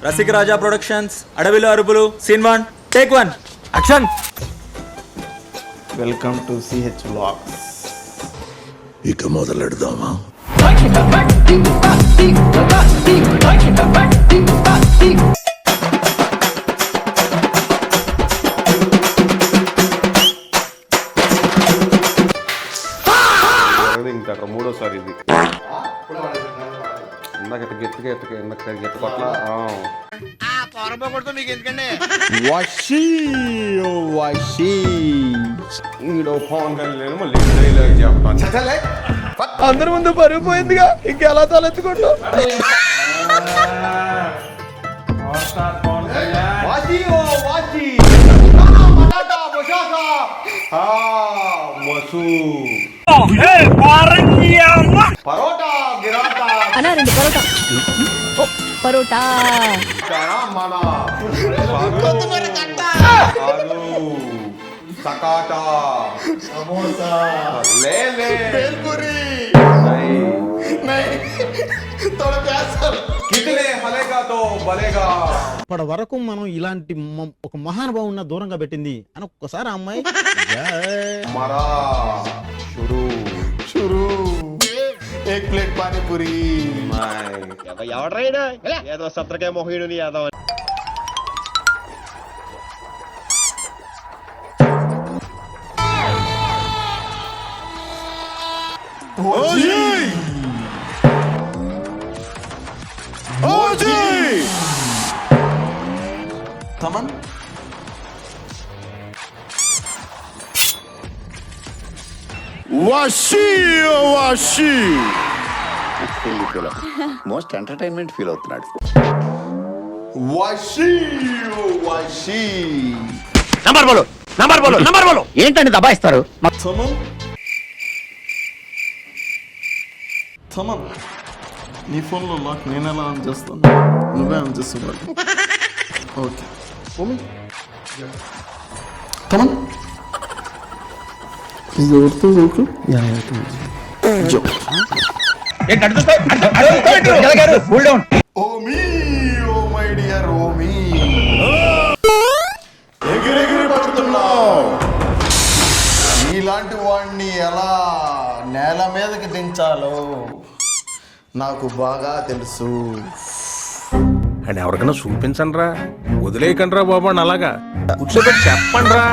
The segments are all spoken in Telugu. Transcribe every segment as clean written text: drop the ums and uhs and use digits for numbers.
రసిక రాజా ప్రొడక్షన్స్, అడవిలో అరుపులు, scene 1 take 1 action. Welcome to CH vlogs. ఇక మొదలెడదామా? ఇంకా అక్కడ మూడోసారి ఇది ఇందాక గట్టిగా గట్టి పట్ల పవన్ కళ్యాణ్ మళ్ళీ డైలాగ్ చెప్తాను. అందరి ముందు పరుగు పోయిందిగా, ఇంకెలా తలెత్తుకుంటూ. పరోటా సకాటా సమోసా ఇప్పటి వరకు మనం ఇలాంటి ఒక మహానుభావున్న దూరంగా పెట్టింది అని ఒక్కసారి అమ్మాయి एक प्लेट पानी पूरी ఏదో సత్రకే మొహీడు Yadav. Thaman most entertainment feel అవుతున్నాడు. ఏంటండి దబాయిస్తారు? తమన్ నీ ఫోన్లో లాక్ నేను ఎలా ఆన్ చేస్తాను? నువ్వే ఆన్ చేస్తున్నావు. ఓకే తమన్ ఎగిరెగిరి పడుతున్నావు. ఇలాంటి వాడిని ఎలా నేల మీదకి దించాలో నాకు బాగా తెలుసు. అని ఎవరికైనా చూపించండి రా, వదిలేయకండి రా బాబు అని అలాగా కూర్చోబెట్టి చెప్పండి రా.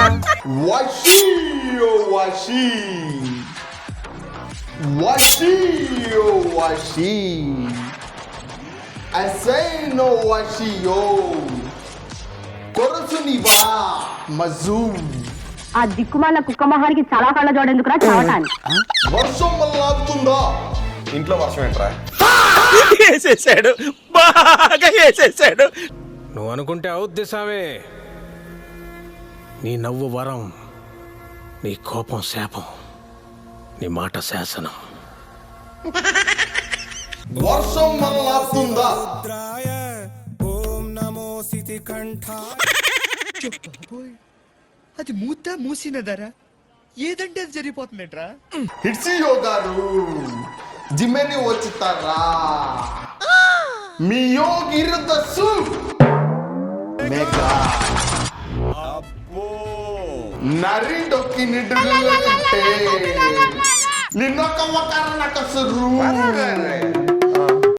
ఆ దిక్కుమాల కుక్క మొహానికి చాలా కళ్ళ జోడెందుకురా చావటానికి. వర్షం వల్ల ఆగుతుందా? ఇంట్లో వర్షం ఏంట్రా? వేసేసాడు, బాగా వేసేసాడు. నువ్వు అనుకుంటే అవుద్ది సామే. నీ నవ్వు వరం, నీ కోపం శాపం, నీ మాట శాసనం. వర్షం వల్ల ఆగుతుందా? అది మూసినదరా ఏదంటే అది జరిగిపోతుందేట్రా. హిట్సియో గారు జిమ్మెని వచ్చుతారా? మీ యోగిరుదస్సు మెగా నరి డొక్కి నిడ్రులంటే నిన్నొక్క వకారణ కసురు.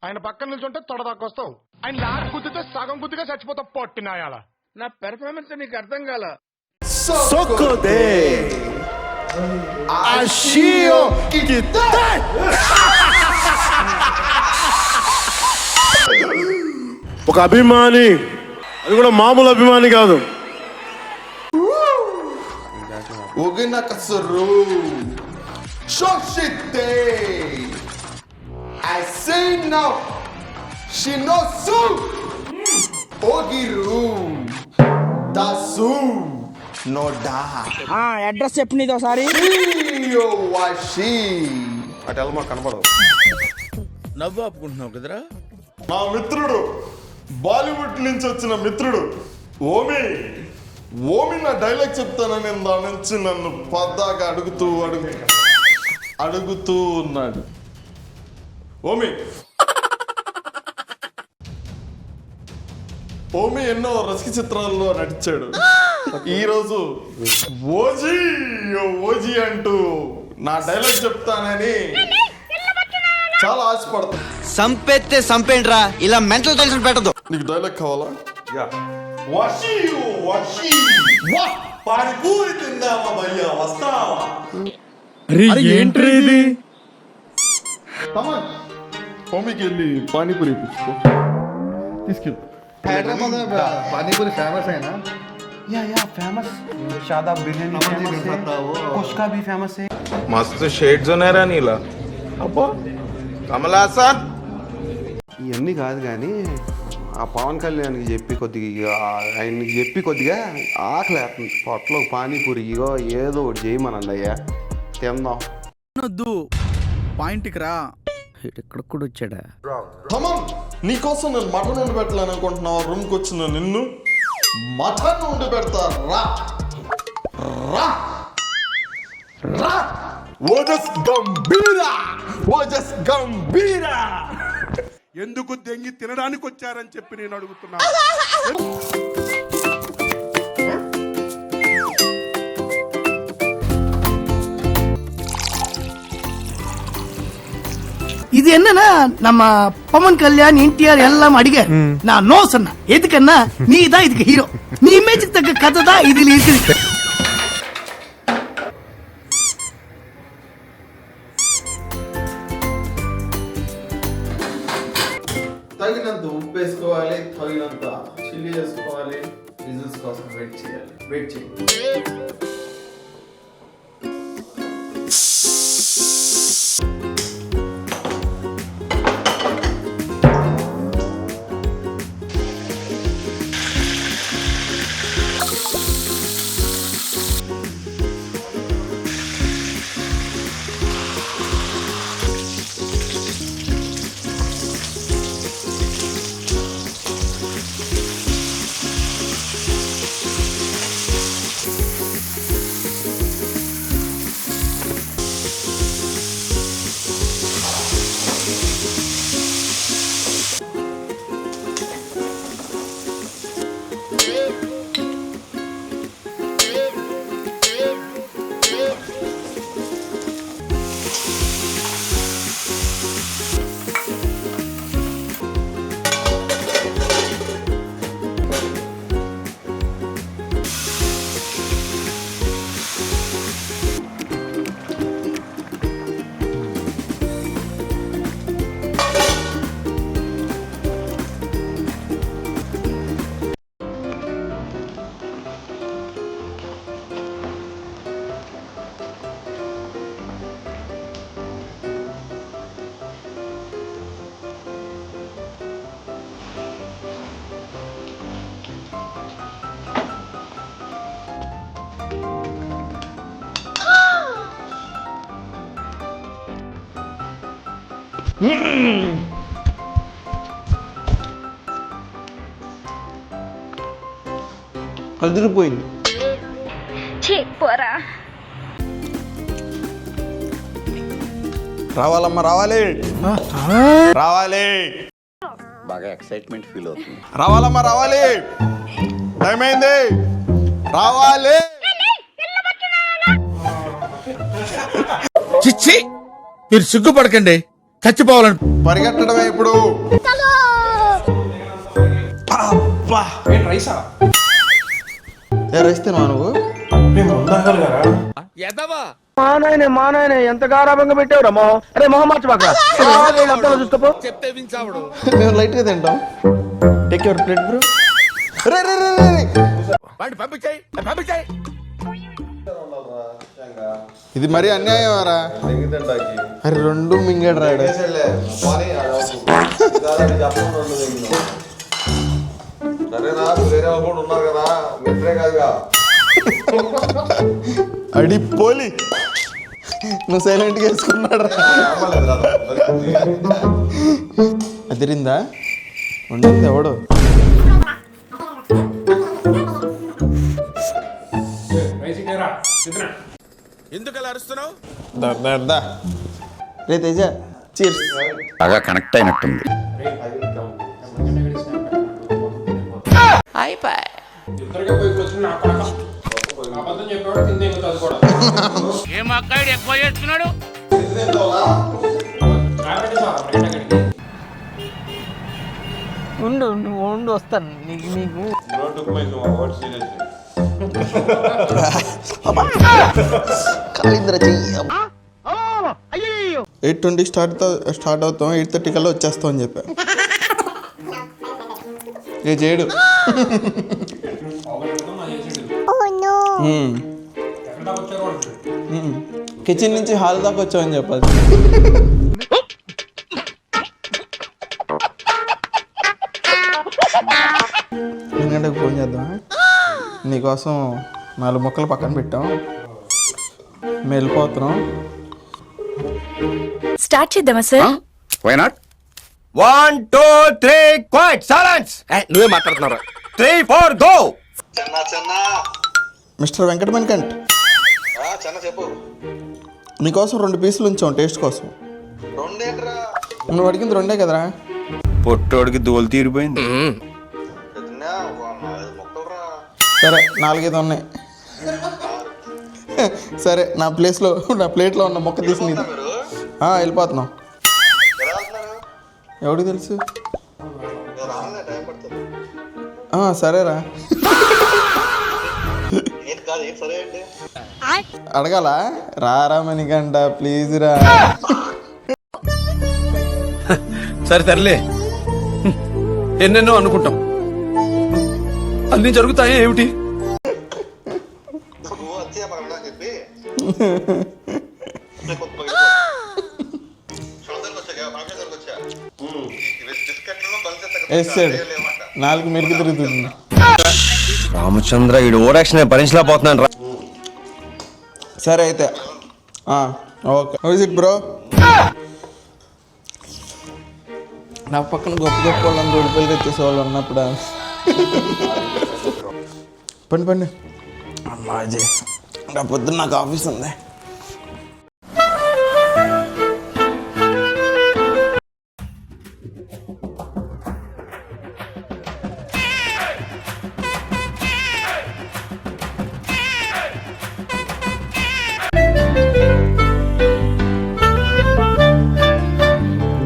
ఆయన పక్కన నిల్చుంటే తొడదాకొస్తావు, ఆయన లాక్ గుద్దితే సగం గుద్దిగా చచ్చిపోతావు. పొట్టినాయాల నా పెర్ఫార్మెన్స్ నీకు అర్థం కాల. సోకోదే ఆషియో కితే ఒక అభిమాని, అది కూడా మామూలు అభిమాని కాదు. ఒగిన కసురు షోషితే I say now shinosu ogiru dasu no da. Address చెప్పు నీది ఒకసారి. వాషి అటు మా కనపడదు. నవ్వు ఆపుకుంటున్నావు కదరా. మా మిత్రుడు, బాలీవుడ్ నుంచి వచ్చిన మిత్రుడు ఓమి నా డైలాగ్ చెప్తానని దాని నుంచి నన్ను పద్దాగా అడుగుతూ ఉన్నాడు. ఓమి ఓమి ఎన్నో రసిక చిత్రాల్లో నటించాడు. ఈరోజు ఓజీ ఓజీ అంటూ నా డైలాగ్ చెప్తానని చాలా ఆశపడతాను. సంపెత్తే సంపేండ్రా, ఇలా మెంటల్ టెన్షన్ పెట్టదు. నీకు డైలాగ్ కావాలా? పానీపూరి తిందామా భయ్యా, వస్తావా? ఏంట్రీ ఇది? ఓమికి వెళ్ళి పానీపూరి ఇప్పించుకో, తీసుకెళ్ళి. పానీపూరి ఫేమస్ అయినా फेमस शादाब बिरयानी फेमस है, कुश्का भी फेमस है. मस्त షేడ్స్ ఉన్నారా నీలా? అబ్బా కమలాసన్. ఇవన్నీ కాదు కానీ ఆ పవన్ కళ్యాణ్కి చెప్పి కొద్దిగా ఆయనకి చెప్పి కొద్దిగా ఆకలి వేస్తుంది. పొట్టలో పానీపూరి ఇగో ఏదో ఒకటి చేయమనండి అయ్యా, తిందాం. వద్దు, పాయింట్కి రా. ఇక్కడ కూడా వచ్చాడా? తమన్, నీకోసం నేను మటన్ వండి పెట్టాలని అనుకుంటున్నావు. రూమ్కి వచ్చిన నిన్ను మటన్ వండి పెడతా. రా రా రా. ఓజస్ గంభీరా, ఓజస్ గంభీరా. ఎందుకు దెంగి తినడానికి వచ్చారని చెప్పి నేను అడుగుతున్నా. இது என்னன்னா நம்ம பவன் கல்யாண் என்டிஆர் எல்லாம் அடிக்க நான் நோ சொன்னேன். எதுக்குன்னா நீ தான் இதுக்கு ஹீரோ, நீ இமேஜுக்கு தக்க கதை தான் இதுல இருக்குது. తగినంత ఉప్పు వేసుకోవాలి, తగినంత చిల్లీ వేసుకోవాలి. విజిల్స్ కోసం వెయిట్ చేయాలి. వెయిట్ చేయండి. అదిరిపోయింది. రావాలమ్మా, రావాలి రావాలి. బాగా ఎక్సైట్మెంట్ ఫీల్ అవుతుంది. రావాలమ్మా, రావాలి. టైం అయింది, రావాలి. చిచ్చి, మీరు సిగ్గుపడకండి, చచ్చిపోవాలని. పరిగెట్టడమే ఇప్పుడు. అబ్బా, రైస్ తినవా నువ్వు? మానాయనే ఎంత గారాబంగా పెట్టావురా మొహం. అరే మొహం మార్చబాక, చూసుకోపో. చెప్తే వించావుడు. మేము లైట్ గా తింటాం. Take your plate bro. రే రే రే రే. వాడిని పంపించాయి, పంపించాయి. ఇది మరీ అన్యాయం రా. అరే రెండు మింగాడు రాడు. అడి పోలి, నువ్వు సైలెంట్ గా వేసుకున్నాడు. అదిరిందా? ఉండింది ఎవడు? ఎందుకు అలా అరుస్తున్నావు? రే తేజ, చీర్స్. బాగా కనెక్ట్ అయినట్టుంది. ఏం అక్కాడు ఎక్కువ చేస్తున్నాడు. ఉండు వస్తాను నీకు 8:20 స్టార్ట్ అవుతాం, 8:30 కల్లా వచ్చేస్తాం అని చెప్పా. ఏ చేయడు. కిచెన్ నుంచి హాల్ దాకా వచ్చామని చెప్పాలి. ఎందుకంటే ఫోన్ చేద్దాం, నీకోసం 4 ముక్కలు పక్కన పెట్టాం, మేము వెళ్ళిపోతున్నాం. స్టార్ట్ చేద్దామా sir? Why not? 1 2 3 quiet silence. నువ్వే మాట్లాడుతున్నారా? 3 4 గో. మిస్టర్ వెంకటమణికంట్, నీకోసం 2 పీసులు ఉంచాం టేస్ట్ కోసం. నువ్వు అడిగింది 2 కదరా? పొట్టోడికి దోలు తీరిపోయింది. సరే 4-5 ఉన్నాయి. సరే నా ప్లేట్లో ఉన్న మొక్క తీసి నీది. వెళ్ళిపోతున్నాం. ఎవరికి తెలుసు? సరేరా. అడగాల? రారా మణికంట ప్లీజ్ రా. సరే తరలే, ఎన్నెన్నో అనుకుంటాం, అన్ని జరుగుతాయి ఏమిటి? వేసాడు, 4 మెరుగు తిరుగుతుంది. రామచంద్ర ఈ ఓవరాక్షన్ భరించలేకపోతున్నాను రా. సరే అయితే ఓకే. Visit bro. నా పక్కన గొప్ప గొప్ప వాళ్ళందరూ ఉడిపిల్లి తెచ్చేసే వాళ్ళు ఉన్నప్పుడు పండి అమ్మా అజయ్, నా పొద్దున్న నాకు ఆఫీస్ ఉంది.